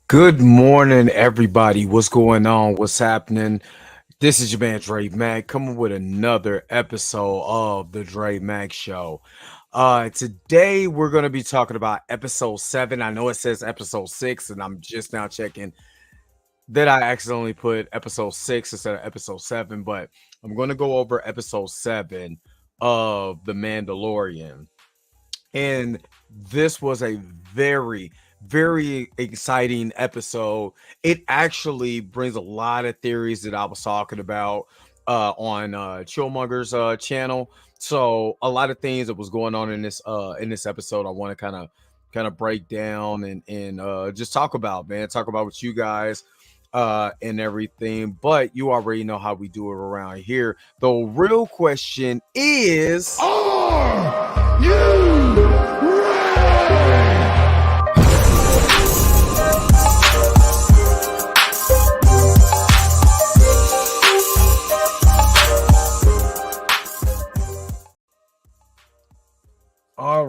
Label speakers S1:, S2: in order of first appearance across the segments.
S1: Good morning, everybody. What's going on? What's happening? This is your man Dre Mac coming with another episode of the Dre Mac Show. Today we're gonna be talking about episode 7. I know it says episode 6, and I'm just now checking that I accidentally put episode 6 instead of episode 7, but I'm gonna go over episode 7 of The Mandalorian. And this was a very exciting episode. It actually brings a lot of theories that I was talking about on Chillmonger's channel. So a lot of things that was going on in this episode I want to kind of break down and just talk about, man. Talk about with you guys and everything. But you already know how we do it around here. The real question is,
S2: Are you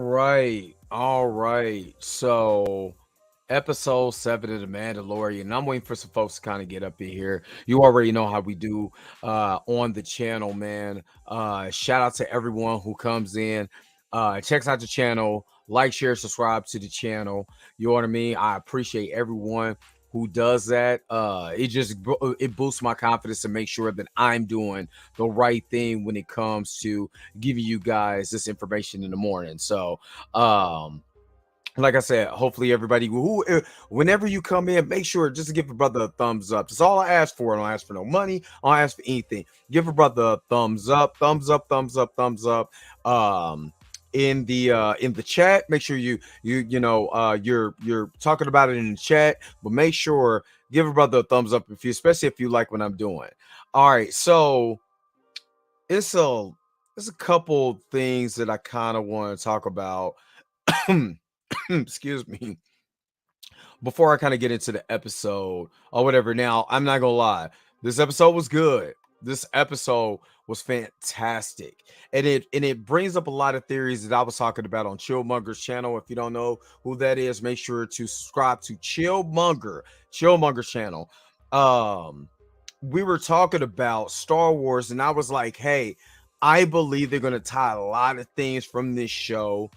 S2: ready?
S1: all right. So, episode 7 of the Mandalorian. And I'm waiting for some folks to kind of get up in here. You already know how we do on the channel, man. Shout out to everyone who comes in, checks out the channel, like, share, subscribe to the channel. You know what I mean? I appreciate everyone who does that. It boosts my confidence to make sure that I'm doing the right thing when it comes to giving you guys this information in the morning. So like I said, hopefully everybody whenever you come in, make sure just to give a brother a thumbs up. That's all I ask for. I don't ask for no money. I don't ask for anything. Give a brother a thumbs up, thumbs up, thumbs up, thumbs up. In the chat, make sure you're talking about it in the chat, but make sure give a brother a thumbs up especially if you like what I'm doing. All right, so it's a couple things that I kind of want to talk about. Excuse me, before I kind of get into the episode or whatever. Now, I'm not gonna lie, this episode was good. This episode was fantastic, and it brings up a lot of theories that I was talking about on Chillmonger's channel. If you don't know who that is, make sure to subscribe to Chillmonger's channel. We were talking about Star Wars, and I was like, hey, I believe they're gonna tie a lot of things from this show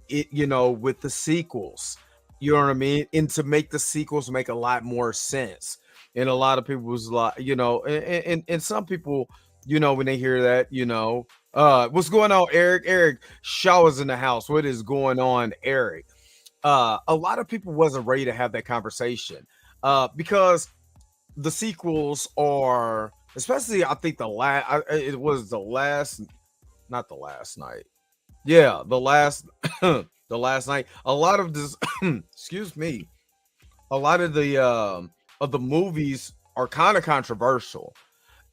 S1: with the sequels. You know what I mean? And to make the sequels make a lot more sense. And a lot of people was like, and some people, when they hear that, what's going on, Eric? Eric Shaw is in the house. What is going on, Eric? A lot of people wasn't ready to have that conversation. Because the sequels are, especially I think it was the last, not the last night. Yeah, the last the last night. A lot of this excuse me. A lot of the movies are kind of controversial,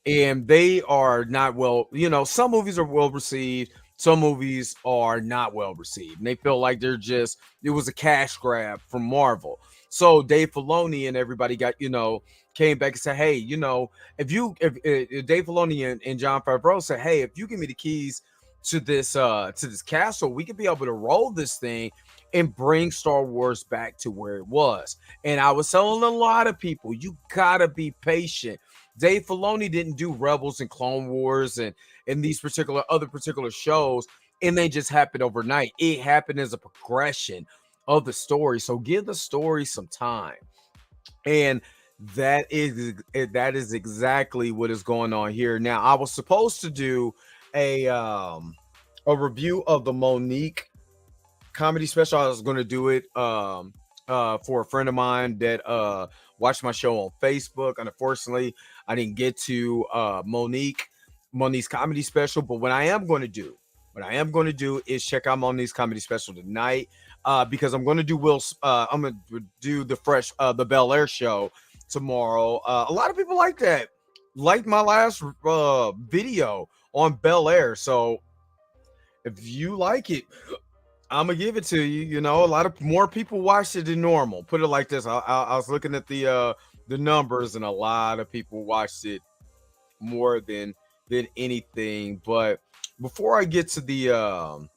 S1: and they are not well, some movies are well received, some movies are not well received. And they feel like it was a cash grab from Marvel. So Dave Filoni and everybody came back and said, hey, if Dave Filoni and John Favreau said, hey, if you give me the keys to this castle, we could be able to roll this thing and bring Star Wars back to where it was. And I was telling a lot of people, you gotta be patient. Dave Filoni didn't do Rebels and Clone Wars and these particular shows, and they just happened overnight. It happened as a progression of the story. So give the story some time. And that is exactly what is going on here. Now, I was supposed to do a review of the Monique comedy special. I was going to do it for a friend of mine that watched my show on Facebook. And unfortunately, I didn't get to Monique's comedy special. But what I am going to do is check out Monique's comedy special tonight, because I'm going to do I'm going to do the Bel Air show tomorrow. A lot of people like that, like my last video on Bel Air. So if you like it, I'm gonna give it to you. A lot of more people watched it than normal. Put it like this: I was looking at the numbers, and a lot of people watched it more than anything. But before I get to the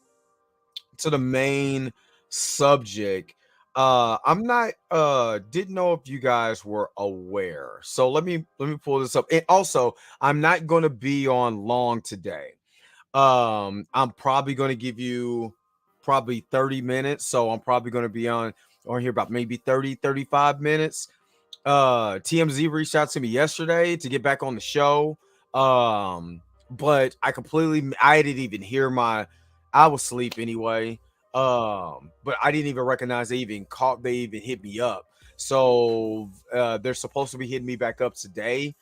S1: main subject, I'm not didn't know if you guys were aware. So let me pull this up. And also, I'm not going to be on long today. I'm probably going to give you probably 30 minutes, so I'm probably going to be on here about maybe 30 35 minutes. TMZ reached out to me yesterday to get back on the show. But I didn't even hear I was asleep anyway. But I didn't even recognize they even hit me up. So they're supposed to be hitting me back up today.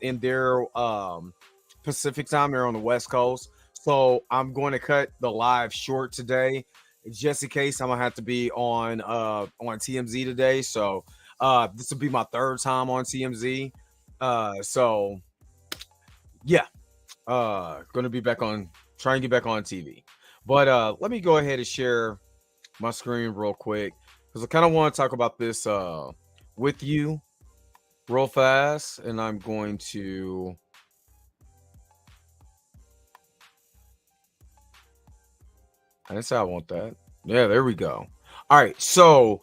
S1: In their Pacific time, they're on the West Coast. So I'm going to cut the live short today, just in case I'm gonna have to be on TMZ today. So this will be my third time on TMZ. So yeah, gonna be back on, try and get back on TV. But let me go ahead and share my screen real quick because I kind of want to talk about this with you real fast. And I'm going to, I didn't say I want that. Yeah, there we go. All right, so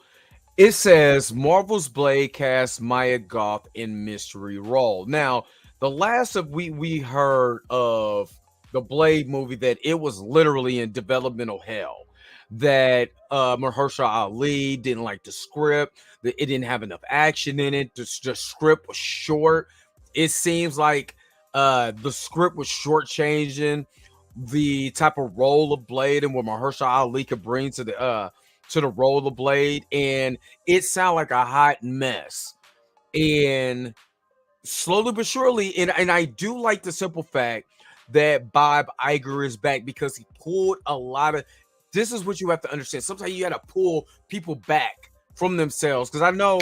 S1: it says Marvel's Blade cast Maya Goth in mystery role. Now, the last of we heard of the Blade movie, that it was literally in developmental hell. That Mahershala Ali didn't like the script. That it didn't have enough action in it. The script was short. It seems like the script was shortchanging the type of role of Blade and what Mahershala Ali could bring to the role of Blade, and it sounded like a hot mess. And slowly but surely, and I do like the simple fact that Bob Iger is back, because he pulled a lot of. This is what you have to understand. Sometimes you got to pull people back from themselves, because I know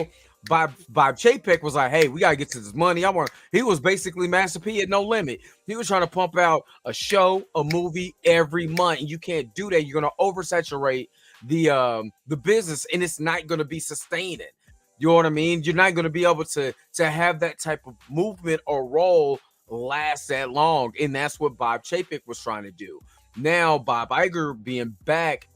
S1: Bob Chapek was like, "Hey, we gotta get to this money. I want." He was basically Master P at No Limit. He was trying to pump out a show, a movie every month, and you can't do that. You're gonna oversaturate the business, and it's not gonna be sustaining. You know what I mean? You're not gonna be able to have that type of movement or role last that long, and that's what Bob Chapek was trying to do. Now Bob Iger being back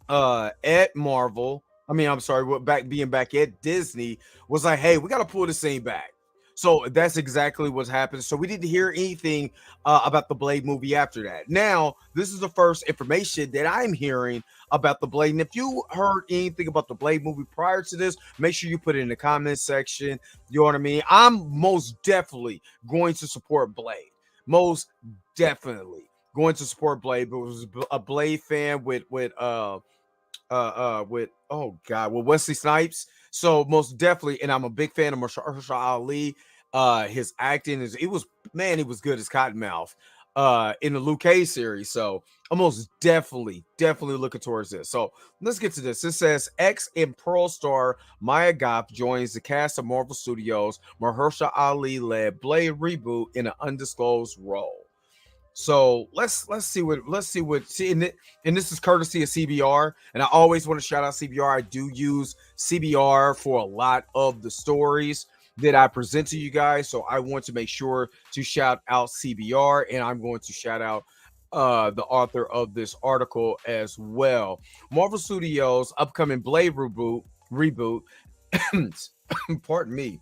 S1: at Marvel, I mean, I'm sorry, what back being back at Disney, was like, hey, we got to pull this thing back. So that's exactly what's happened. So we didn't hear anything about the Blade movie after that. Now, this is the first information that I'm hearing about the Blade. And if you heard anything about the Blade movie prior to this, make sure you put it in the comment section. You know what I mean? I'm most definitely going to support Blade. Most definitely going to support Blade. But was a Blade fan with, oh god, with Wesley Snipes. So most definitely, and I'm a big fan of Mahershala Ali. His acting is, it was, man, it was good as Cottonmouth in the Luke Cage series. So I'm most definitely looking towards this. So let's get to this. It says X and Pearl star Maya Goth joins the cast of Marvel Studios Mahershala Ali led Blade reboot in an undisclosed role. So let's see what and this is courtesy of CBR. And I always want to shout out CBR. I do use CBR for a lot of the stories that I present to you guys. So I want to make sure to shout out CBR, and I'm going to shout out the author of this article as well. Marvel Studios upcoming Blade reboot pardon me,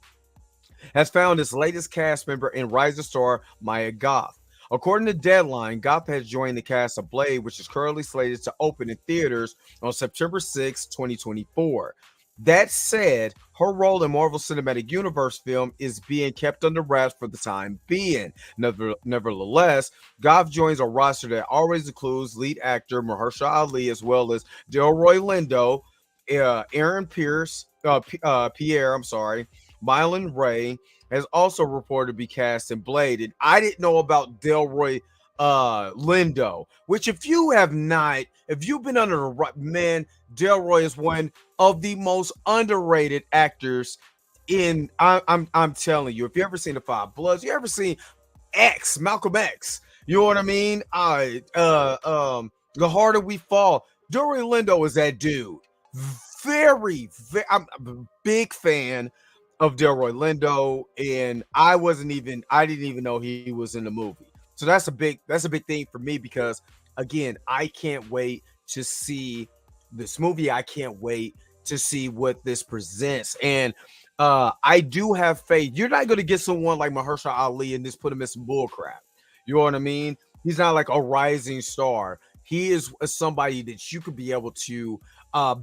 S1: has found its latest cast member in rising star Maya Goth. According to Deadline, Goth has joined the cast of Blade, which is currently slated to open in theaters on September 6, 2024. That said, her role in Marvel Cinematic Universe film is being kept under wraps for the time being. Nevertheless, Goth joins a roster that always includes lead actor Mahershala Ali, as well as Delroy Lindo, Aaron Pierre, I'm sorry, Mylan Ray, has also reported to be cast in Blade. And I didn't know about Delroy Lindo, which if you've been under the right, man, Delroy is one of the most underrated actors in, I'm telling you, if you ever seen the Five Bloods, you ever seen Malcolm X, you know what I mean? The Harder We Fall. Delroy Lindo is that dude. I'm a big fan of Delroy Lindo, and I didn't even know he was in the movie. So that's a big thing for me, because again, I can't wait to see this movie. I can't wait to see what this presents. And I do have faith. You're not going to get someone like Mahershala Ali and just put him in some bull crap. You know what I mean? He's not like a rising star. He is somebody that you could be able to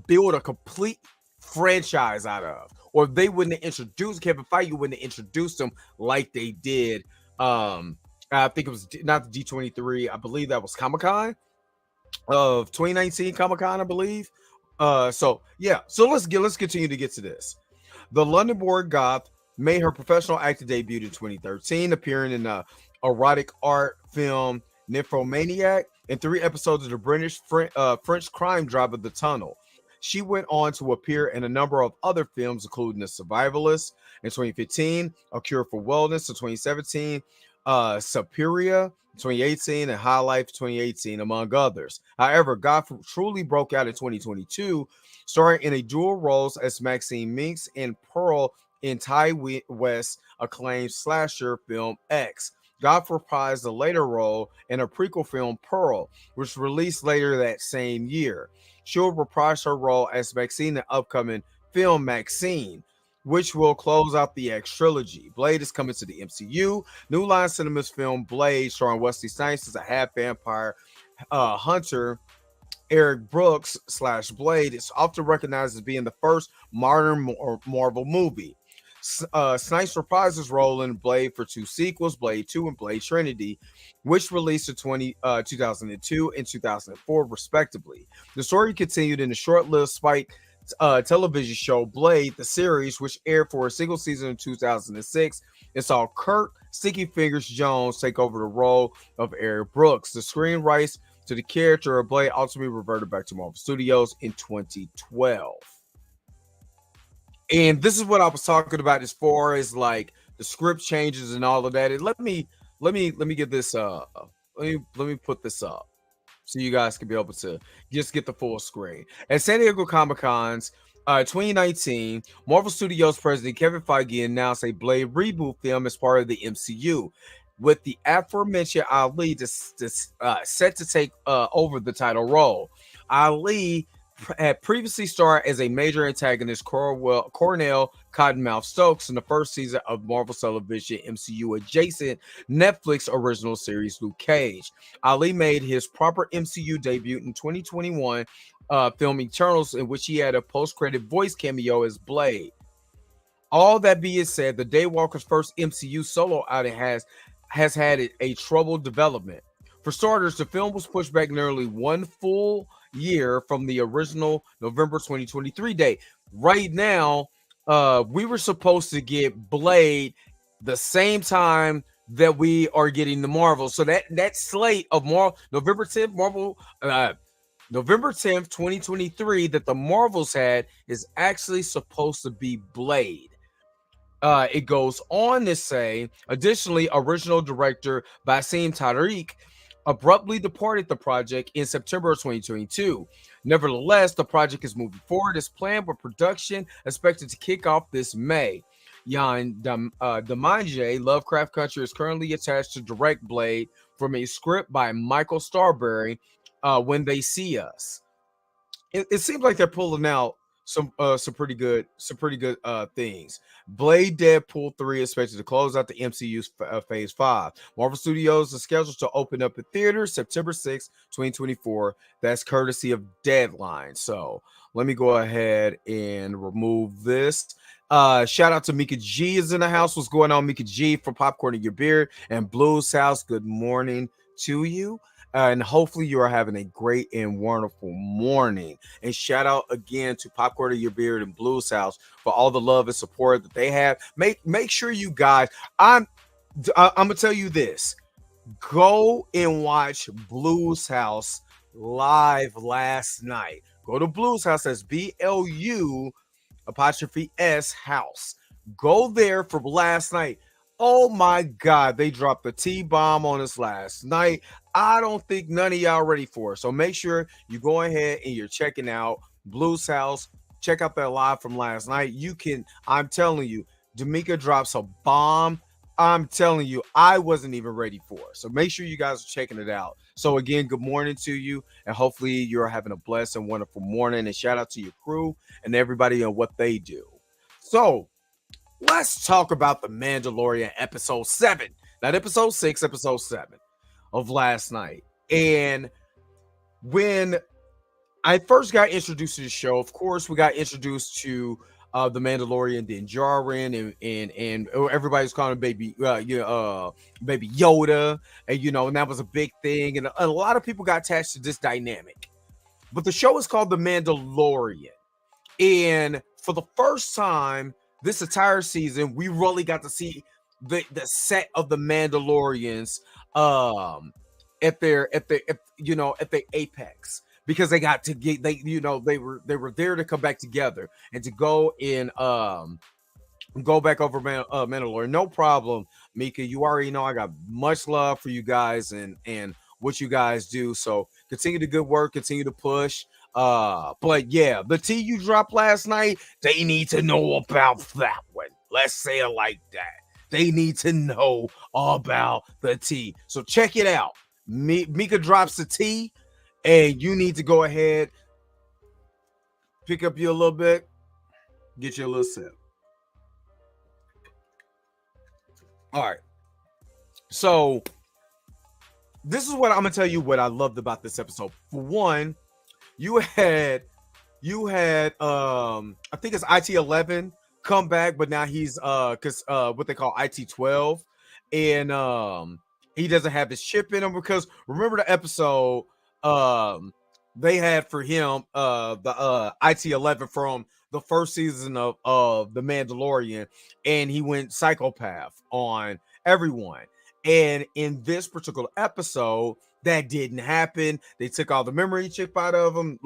S1: build a complete franchise out of. Or they wouldn't have introduced Kevin Feige, you wouldn't have introduced him like they did. I think it was not the D23. I believe that was Comic Con of 2019, Comic Con, I believe. So yeah, so let's continue to get to this. The London born goth made her professional acting debut in 2013, appearing in the erotic art film Nymphomaniac and 3 episodes of the French crime drama The Tunnel. She went on to appear in a number of other films, including The Survivalist in 2015, A Cure for Wellness in 2017, Superior 2018, and High Life 2018, among others. However, Goff truly broke out in 2022, starring in a dual roles as Maxine Minks and Pearl in Ty West's acclaimed slasher film X. Goff reprised the later role in a prequel film Pearl, which released later that same year. She'll reprise her role as Maxine in the upcoming film Maxine, which will close out the X trilogy. Blade is coming to the MCU. New Line Cinema's film Blade, starring Wesley Snipes as a half vampire hunter. Eric Brooks / Blade is often recognized as being the first modern Marvel movie. Snipes reprised his role in Blade for 2 sequels, Blade 2 and Blade Trinity, which released in 2002 and 2004, respectively. The story continued in the short-lived Spike television show Blade, the series, which aired for a single season in 2006, and saw Kirk Sticky Fingers Jones take over the role of Eric Brooks. The screen rights to the character of Blade ultimately reverted back to Marvel Studios in 2012. And this is what I was talking about as far as like the script changes and all of that. And let me get this let me put this up so you guys can be able to just get the full screen. At San Diego Comic-Con's 2019, Marvel Studios president Kevin Feige announced a Blade reboot film as part of the MCU, with the aforementioned Ali set to take over the title role. Ali had previously starred as a major antagonist, Cornell Cottonmouth Stokes, in the first season of Marvel Television MCU adjacent Netflix original series Luke Cage. Ali made his proper MCU debut in 2021 film Eternals, in which he had a post-credit voice cameo as Blade. All that being said, the Daywalker's first MCU solo outing has had a troubled development. For starters, the film was pushed back nearly 1 full year from the original November 2023 date. Right now, we were supposed to get Blade the same time that we are getting the Marvel. So that slate of November 10th, November 10th, 2023, that the Marvels had is actually supposed to be Blade. It goes on to say, additionally, original director Basim Tariq abruptly departed the project in September of 2022. Nevertheless, the project is moving forward as planned, with production expected to kick off this May. Jan Damanje, Lovecraft Country, is currently attached to direct Blade from a script by Michael Starberry, When They See Us. It seems like they're pulling out some pretty good things. Blade Deadpool 3 is expected to close out the MCU's Phase 5. Marvel Studios is scheduled to open up in theaters September 6, 2024. That's courtesy of Deadline. So let me go ahead and remove this. Shout out to Mika G is in the house. What's going on, Mika G, from Popcorn in Your Beard and Blues House? Good morning to you. And hopefully you are having a great and wonderful morning. And shout out again to Popcorn in Your Beard and Blues House for all the love and support that they have. Make sure you guys, I'm gonna tell you this. Go and watch Blues House live last night. Go to Blues House. That's BLU apostrophe S House. Go there for last night. Oh my God, they dropped the T-bomb on us last night. I don't think none of y'all ready for it. So make sure you go ahead and you're checking out Blues House. Check out that live from last night. I'm telling you, D'Amica drops a bomb I'm telling you, I wasn't even ready for it. So make sure you guys are checking it out. So again, good morning to you, and hopefully you're having a blessed and wonderful morning. And shout out to your crew and everybody on what they do. So let's talk about the Mandalorian episode 7, not episode 6, episode 7 of last night. And when I first got introduced to the show, of course, we got introduced to the Mandalorian, Din Djarin, and everybody's calling him baby Yoda, and and that was a big thing, and a lot of people got attached to this dynamic. But the show is called The Mandalorian, and for the first time this entire season, we really got to see the set of the Mandalorians um at their apex, because they got to get they were there to come back together and to go back over Mandalorian. No problem, Mika. You already know I got much love for you guys and what you guys do. So continue the good work, continue to push. But yeah, the tea you dropped last night, they need to know about that one. Let's say it like that. They need to know about the tea. So check it out. Mika drops the tea, and you need to go ahead, pick up you a little bit, get you a little sip. All right. So this is what I'm gonna tell you what I loved about this episode. For one, you had I think it's IT11 come back, but now he's cuz what they call IT12, and he doesn't have his chip in him, because remember the episode they had for him the IT11 from the first season of The Mandalorian, and he went psychopath on everyone. And in this particular episode, that didn't happen. They took all the memory chip out of him.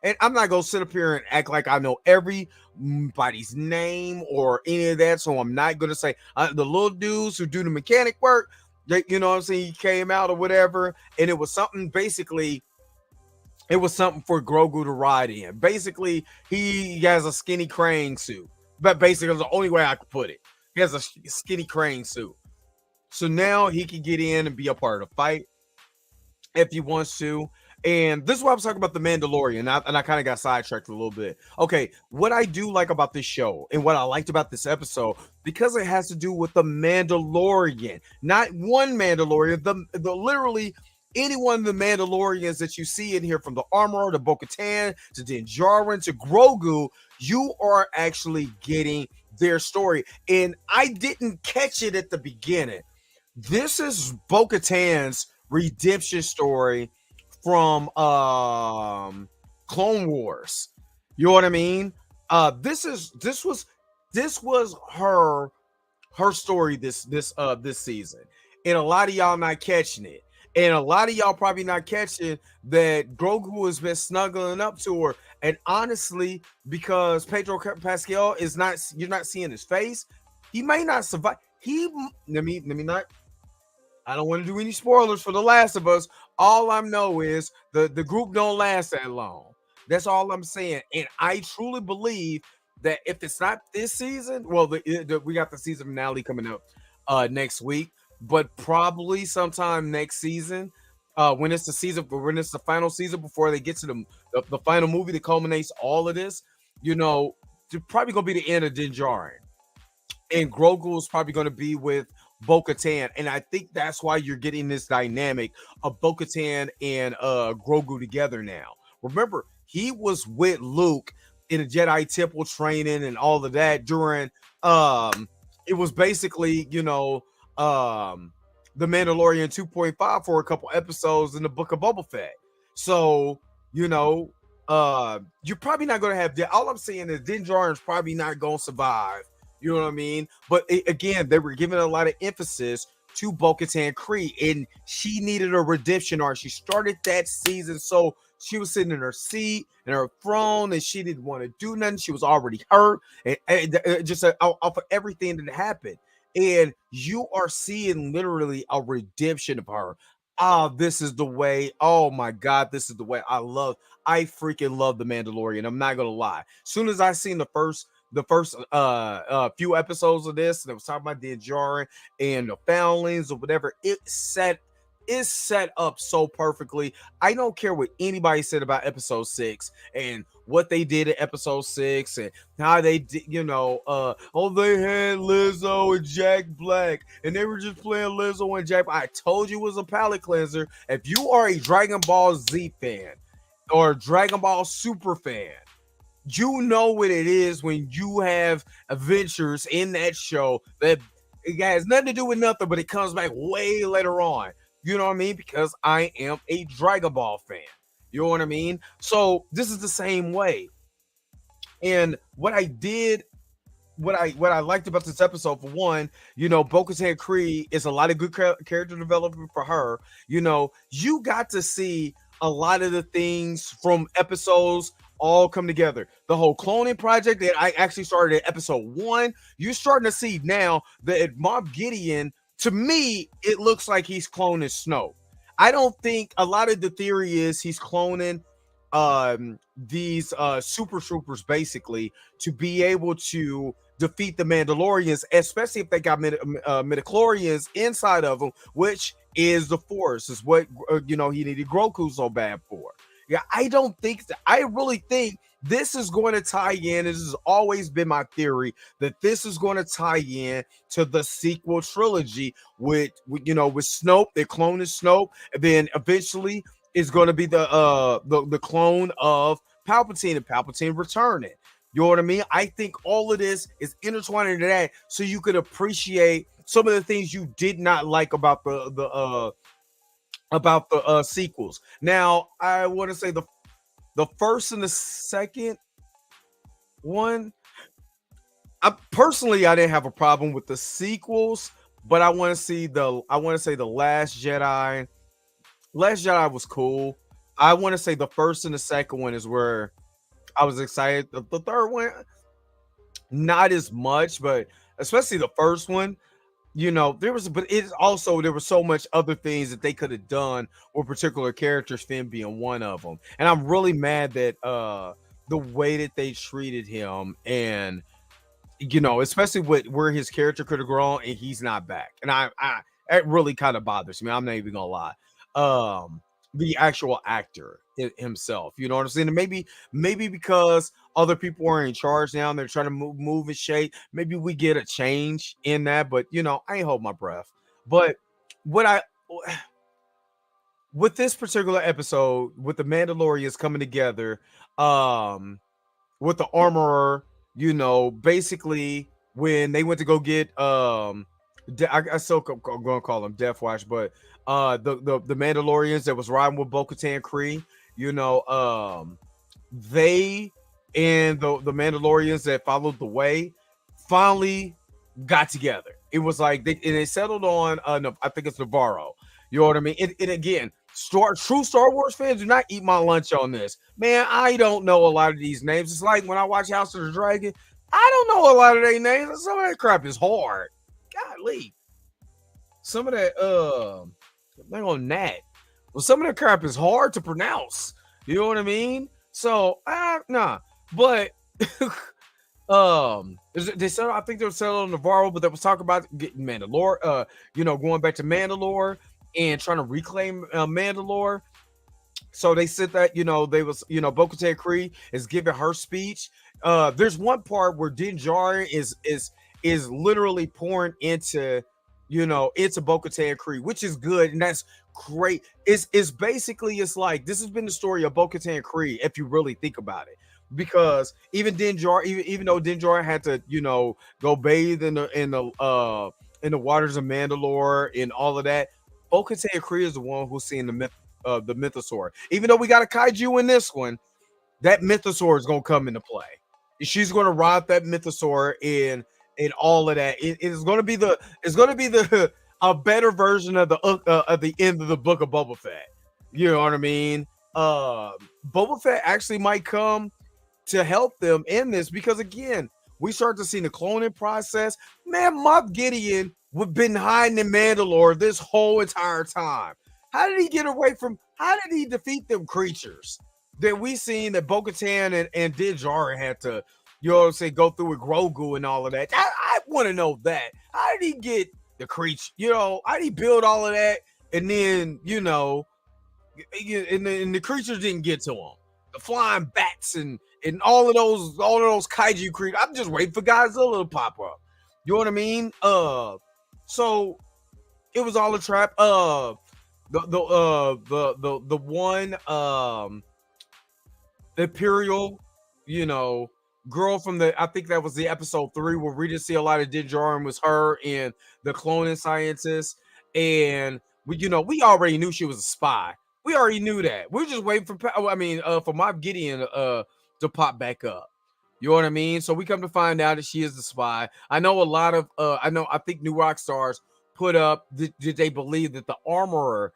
S1: And I'm not gonna sit up here and act like I know everybody's name or any of that. So I'm not gonna say the little dudes who do the mechanic work. You know what I'm saying? He came out or whatever, and it was something basically. It was something for Grogu to ride in. Basically, he has a skinny crane suit. But basically, it's the only way I could put it. He has a skinny crane suit. So now he can get in and be a part of the fight if he wants to. And this is why I was talking about the Mandalorian, and I kind of got sidetracked a little bit. Okay, what I do like about this show and what I liked about this episode, because it has to do with the Mandalorian, not one Mandalorian, the literally any one of the Mandalorians that you see in here, from the Armorer to Bo-Katan to Din Djarin to Grogu, you are actually getting their story. And I didn't catch it at the beginning. This is Bo-Katan's redemption story from Clone Wars. You know what I mean? This was her story this season. And a lot of y'all not catching it. And a lot of y'all probably not catching that Grogu has been snuggling up to her. And honestly, because Pedro Pascal is not, you're not seeing his face, he may not survive. Let me not. I don't want to do any spoilers for The Last of Us. All I know is the group don't last that long. That's all I'm saying. And I truly believe that if it's not this season, well, we got the season finale coming up next week, but probably sometime next season, when it's the final season before they get to the final movie that culminates all of this, it's probably gonna be the end of Din Djarin. And Grogu is probably going to be with Bo-Katan, and I think that's why you're getting this dynamic of Bo-Katan and Grogu together now. Remember, he was with Luke in a Jedi temple training and all of that during it was basically the Mandalorian 2.5 for a couple episodes in the Book of Boba Fett. So you're probably not going to have that. All I'm saying is Din Djarin's probably not going to survive. You know what I mean? But again, they were giving a lot of emphasis to Bo-Katan Kryze, and she needed a redemption arc. She started that season, so she was sitting in her seat and her throne, and she didn't want to do nothing. She was already hurt, and just off of everything that happened. And you are seeing literally a redemption of her. This is the way. Oh my God, this is the way. I freaking love The Mandalorian. I'm not gonna lie. As soon as I seen few episodes of this that was talking about the Djarin and the foundlings or whatever, it set up so perfectly. I don't care what anybody said about episode 6 and what they did in episode 6 and how they did, oh, they had Lizzo and Jack Black and they were just playing Lizzo and Jack. I told you it was a palate cleanser. If you are a Dragon Ball Z fan or Dragon Ball Super fan, you know what it is when you have adventures in that show that it has nothing to do with nothing, but it comes back way later on. You know what I mean? Because I am a Dragon Ball fan. You know what I mean? So this is the same way. And what I liked about this episode, for one, Bo-Katan Kree is a lot of good character development for her. You got to see a lot of the things from episodes all come together. The whole cloning project that I actually started at episode 1, you're starting to see now that Moff Gideon, to me, it looks like he's cloning Snoke. I don't think a lot of the theory is he's cloning these super troopers basically to be able to defeat the Mandalorians, especially if they got midichlorians inside of them, which is the Force, is what he needed Grogu so bad for. Yeah, I really think this is going to tie in. This has always been my theory that this is going to tie in to the sequel trilogy with Snoke. They're cloning Snoke, and then eventually it's going to be the clone of Palpatine and Palpatine returning. You know what I mean? I think all of this is intertwined into that, so you could appreciate some of the things you did not like about the sequels. Now, I want to say the first and the second one, I didn't have a problem with the sequels, but I want to say the Last Jedi. Last Jedi was cool. I want to say the first and the second one is where I was excited. The third one, not as much, but especially the first one. There were so much other things that they could have done with particular characters, Finn being one of them. And I'm really mad that the way that they treated him, and especially with where his character could have grown, and he's not back. And I it really kind of bothers me. I'm not even gonna lie. The actual actor himself, you know what I'm saying? And maybe because other people are in charge now and they're trying to move and shake, maybe we get a change in that. But I ain't hold my breath. But what I with this particular episode, with the Mandalorians coming together, with the armorer, basically when they went to go get I still gonna call him Death Watch, but the Mandalorians that was riding with Bo-Katan Kree, they and the Mandalorians that followed the way finally got together. It was like they settled on no, I think it's Navarro. You know what I mean? And again, true Star Wars fans do not eat my lunch on this. Man, I don't know a lot of these names. It's like when I watch House of the Dragon, I don't know a lot of their names. Some of that crap is hard. Golly. Some of that thing on that. Well, some of that crap is hard to pronounce. You know what I mean? So nah. But they said, I think they were selling on Navarro, but they was talking about getting Mandalore, going back to Mandalore and trying to reclaim Mandalore. So they said that, they was, Bo-Katan Kree is giving her speech. There's one part where Din Djarin is literally pouring into Bo-Katan Kree, which is good, and that's great. It's basically, it's like this has been the story of Bo-Katan Kree, if you really think about it. Because even Din Djarin, even though Din Djarin had to, go bathe in the waters of Mandalore and all of that, Bo-Katan Kree is the one who's seeing the mythosaur. Even though we got a kaiju in this one, that mythosaur is gonna come into play. She's gonna ride that mythosaur and all of that. It's gonna be a better version of the end of the book of Boba Fett. You know what I mean? Boba Fett actually might come to help them in this, because again, we start to see the cloning process. Man, Moff Gideon we've been hiding in Mandalore this whole entire time. How did he defeat them creatures that we seen that Bo-Katan and Din Djarin had to You know what I'm saying? Go through with Grogu and all of that. I want to know that. How did he get the creature? You know, how did he build all of that? And then, and the creatures didn't get to him. The flying bats and all of those kaiju creatures. I'm just waiting for Godzilla to pop up. You know what I mean? So it was all a trap. The one Imperial, you know, girl from I think that was the episode 3 where we didn't see a lot of Din Djarin, was her and the cloning scientist. And we already knew she was a spy. We already knew that. We are just waiting for for Moff Gideon to pop back up. You know what I mean? So we come to find out that she is the spy. I know a lot of I think New Rock Stars put up, did they believe that the armorer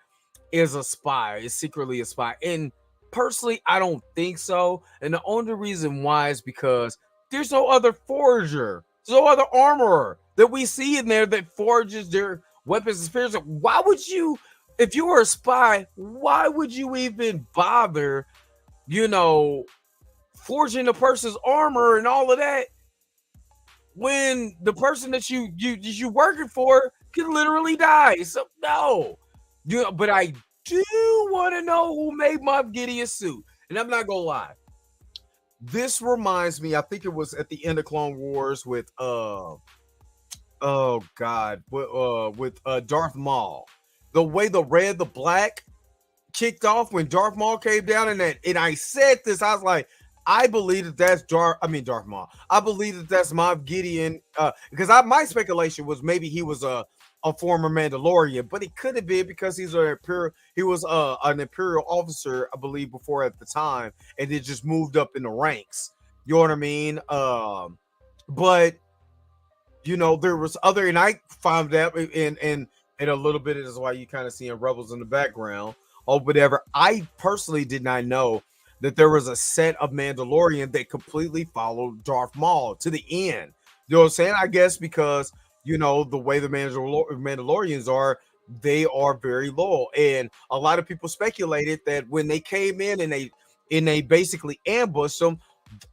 S1: is a spy, is secretly a spy? And personally, I don't think so. And the only reason why is because there's no other forger, there's no other armorer that we see in there that forges their weapons and spears. Why would you, if you were a spy, why would you even bother, forging a person's armor and all of that when the person that you working for could literally die? So no. But I do want to know who made Moff Gideon's suit. And I'm not gonna lie. This reminds me, I think it was at the end of Clone Wars with with Darth Maul. The way the red, the black kicked off when Darth Maul came down, and I said this, I was like, I believe that that's Darth Maul. I believe that that's Moff Gideon, because my speculation was maybe he was a former Mandalorian, but it could have been because he was an Imperial officer, I believe, before at the time, and it just moved up in the ranks. You know what I mean? But there was other, and I found that in a little bit is why you kind of seeing Rebels in the background or whatever. I personally did not know that there was a set of Mandalorian that completely followed Darth Maul to the end. You know what I'm saying? I guess because the way the Mandalorians are, they are very loyal. And a lot of people speculated that when they came in and they basically ambushed them,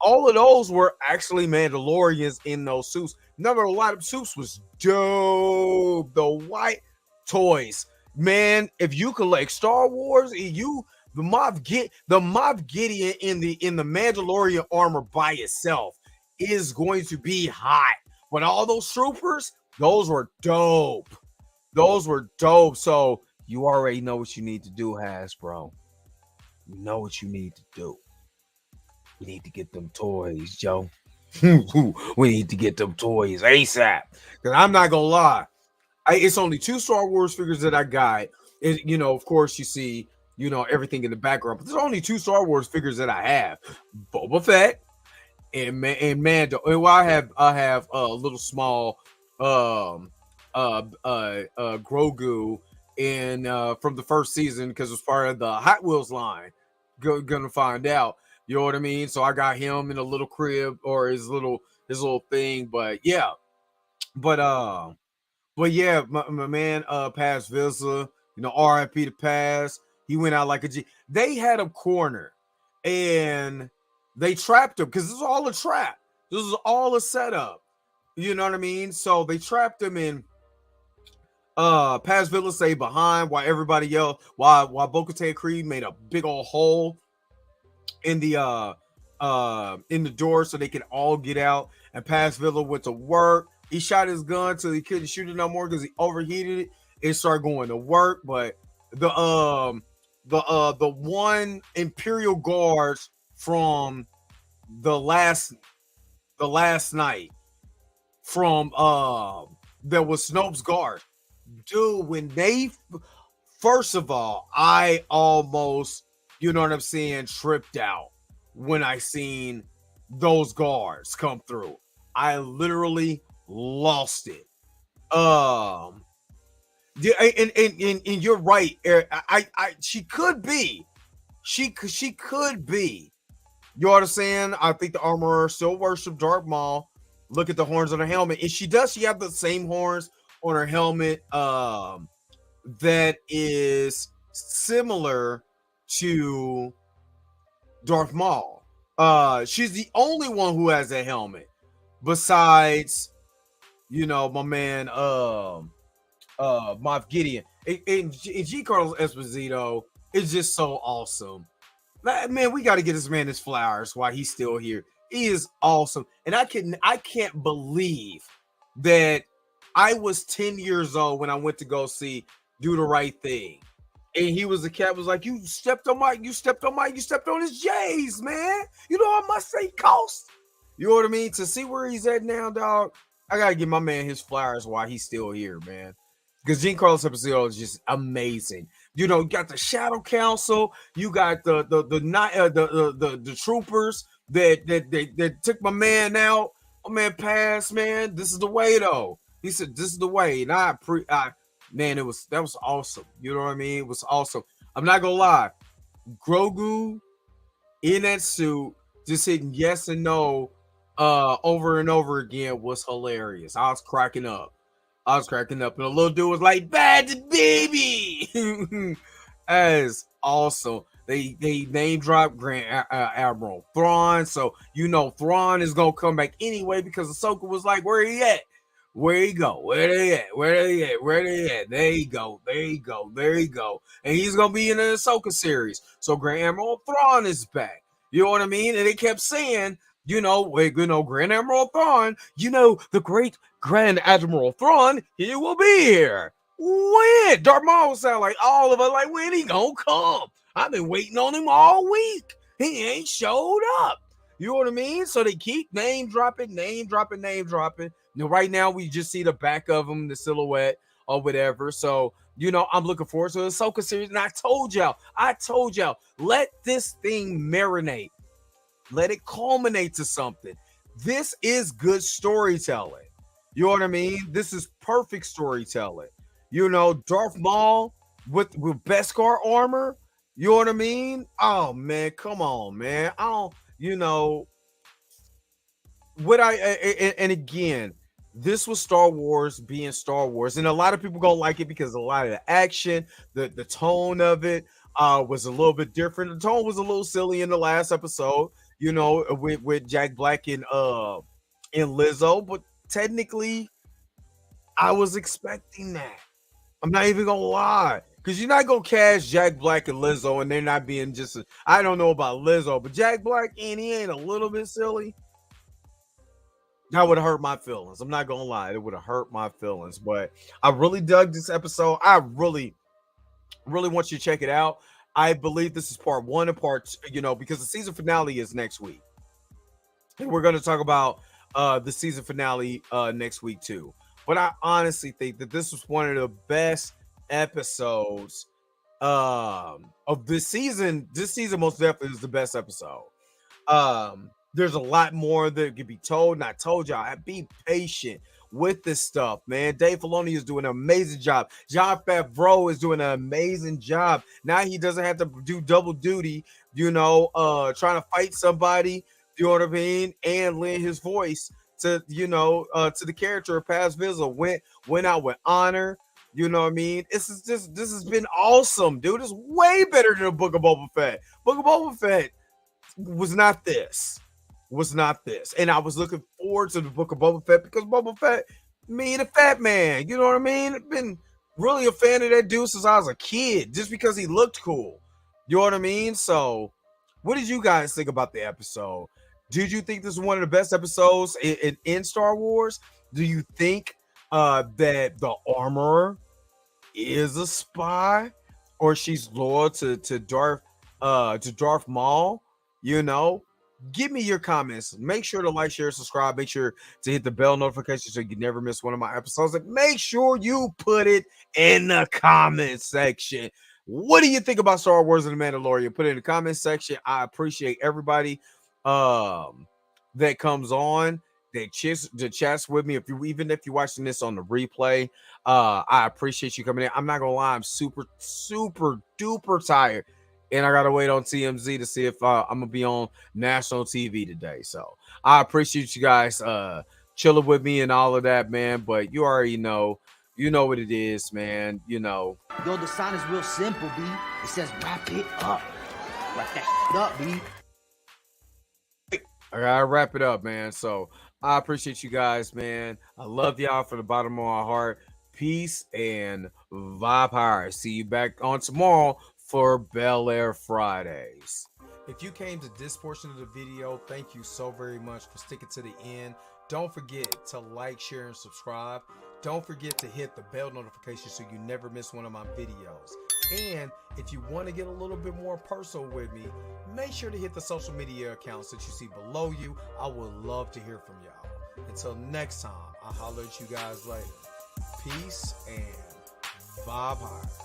S1: all of those were actually Mandalorians in those suits. Number a lot of suits was dope. The white toys, man. If you collect Star Wars, the Moff Gideon in the Mandalorian armor by itself is going to be hot. But all those troopers, those were dope. Those were dope. So you already know what you need to do, Hasbro. You know what you need to do. We need to get them toys, Joe. We need to get them toys ASAP. Because I'm not gonna lie, it's only 2 Star Wars figures that I got. Of course, you see, everything in the background, but there's only 2 Star Wars figures that I have: Boba Fett and Mando. Well, I have a little small Grogu from the first season, because it was part of the Hot Wheels line. Gonna find out. You know what I mean? So I got him in a little crib, or his little thing. But yeah, but yeah, my man Paz Vizsla, RIP to Paz. He went out like a G. They had him cornered and they trapped him, because this is all a trap. This is all a setup. You know what I mean? So they trapped him in Paz Vizsla stayed behind while everybody else, while Bo-Katan Creed made a big old hole in the door so they could all get out. And Paz Vizsla went to work. He shot his gun till he couldn't shoot it no more because he overheated it. It started going to work. But the one Imperial guards from the last night from that was Snoke's guard, dude. When they first of all, I almost, you know what I'm saying, tripped out when I seen those guards come through. I literally lost it. Yeah, and you're right. She could be. She could be. You know what I'm saying? I think the armorer still worshipped Darth Maul. Look at the horns on her helmet. And she does. She have the same horns on her helmet. That is similar to Darth Maul. She's the only one who has a helmet besides, my man, Moff Gideon. And Giancarlo Esposito is just so awesome. Man, we got to get this man his flowers while he's still here. He is awesome, and I can't believe that I was 10 years old when I went to go see Do the Right Thing, and he was the cat was like, you stepped on his J's, man. You know how much they cost. You know what I mean? To see where he's at now, dog. I gotta give my man his flowers while he's still here, man. Because Giancarlo Esposito is just amazing. You got the Shadow Council, you got the troopers that took my man out. My man passed, man. This is the way, though. He said, "This is the way," and man, that was awesome. You know what I mean? It was awesome. I'm not gonna lie, Grogu in that suit, just hitting yes and no, over and over again was hilarious. I was cracking up. And the little dude was like, "Bad baby." As awesome. They name drop Grand Admiral Thrawn, so Thrawn is gonna come back anyway because Ahsoka was like, "Where he at? Where he go? Where they at? Where they at? Where they at? There you go. There you go. There you go." And he's gonna be in the Ahsoka series, so Grand Admiral Thrawn is back. You know what I mean? And they kept saying, Grand Admiral Thrawn, the great Grand Admiral Thrawn, he will be here. When? Darth Maul sound like all of us, like, when he gonna come? I've been waiting on him all week. He ain't showed up. You know what I mean? So they keep name dropping. Right now, we just see the back of him, the silhouette or whatever. So, I'm looking forward to the Ahsoka series. And I told y'all, let this thing marinate. Let it culminate to something. This is good storytelling. You know what I mean? This is perfect storytelling. Darth Maul with Beskar armor. You know what I mean? Oh man, come on, man. I don't, what and again, this was Star Wars being Star Wars, and a lot of people gonna like it because a lot of the action, the tone of it, was a little bit different. The tone was a little silly in the last episode, with Jack Black and Lizzo, but technically, I was expecting that. I'm not even gonna lie, because you're not gonna cast Jack Black and Lizzo, and they're not being just. I don't know about Lizzo, but Jack Black and he ain't a little bit silly. That would have hurt my feelings. I'm not gonna lie, it would have hurt my feelings. But I really dug this episode. I really, really want you to check it out. I believe this is part one and part two, because the season finale is next week, and we're going to talk about the season finale next week too. But I honestly think that this was one of the best episodes of this season. This season most definitely is the best episode. There's a lot more that could be told, and I told y'all, be patient with this stuff, man. Dave Filoni is doing an amazing job. Jon Favreau is doing an amazing job. Now he doesn't have to do double duty, trying to fight somebody, you know what I mean, and lend his voice to, to the character of Paz Vizsla. Went out with honor. You know what I mean? This has been awesome, dude. It's way better than the Book of Boba Fett. Book of Boba Fett was not this. And I was looking forward to the Book of Boba Fett because Boba Fett, me the fat man, you know what I mean? I've been really a fan of that dude since I was a kid, just because he looked cool. You know what I mean? So, what did you guys think about the episode? Did you think this is one of the best episodes in Star Wars? Do you think that the armorer is a spy, or she's loyal to Darth Maul? Give me your comments. Make sure to like, share, subscribe. Make sure to hit the bell notification so you never miss one of my episodes. And make sure you put it in the comment section. What do you think about Star Wars and the Mandalorian? Put it in the comment section. I appreciate everybody that comes on, that chats with me. Even if you're watching this on the replay, I appreciate you coming in. I'm not gonna lie, I'm super duper tired, and I gotta wait on TMZ to see if I'm gonna be on national TV today. So I appreciate you guys chilling with me and all of that, man. But you already know. You know what it is, man. Yo,
S3: the sign is real simple, B. It says wrap it up. Wrap that shit up, B.
S1: I gotta wrap it up, man. So I appreciate you guys, man. I love y'all from the bottom of my heart. Peace and vibe high. See you back on tomorrow for Bel Air Fridays. If you came to this portion of the video, thank you so very much for sticking to the end. Don't forget to like, share, and subscribe. Don't forget to hit the bell notification so you never miss one of my videos. And if you want to get a little bit more personal with me, make sure to hit the social media accounts that you see below you. I would love to hear from y'all. Until next time, I'll holler at you guys later. Peace and vibe high.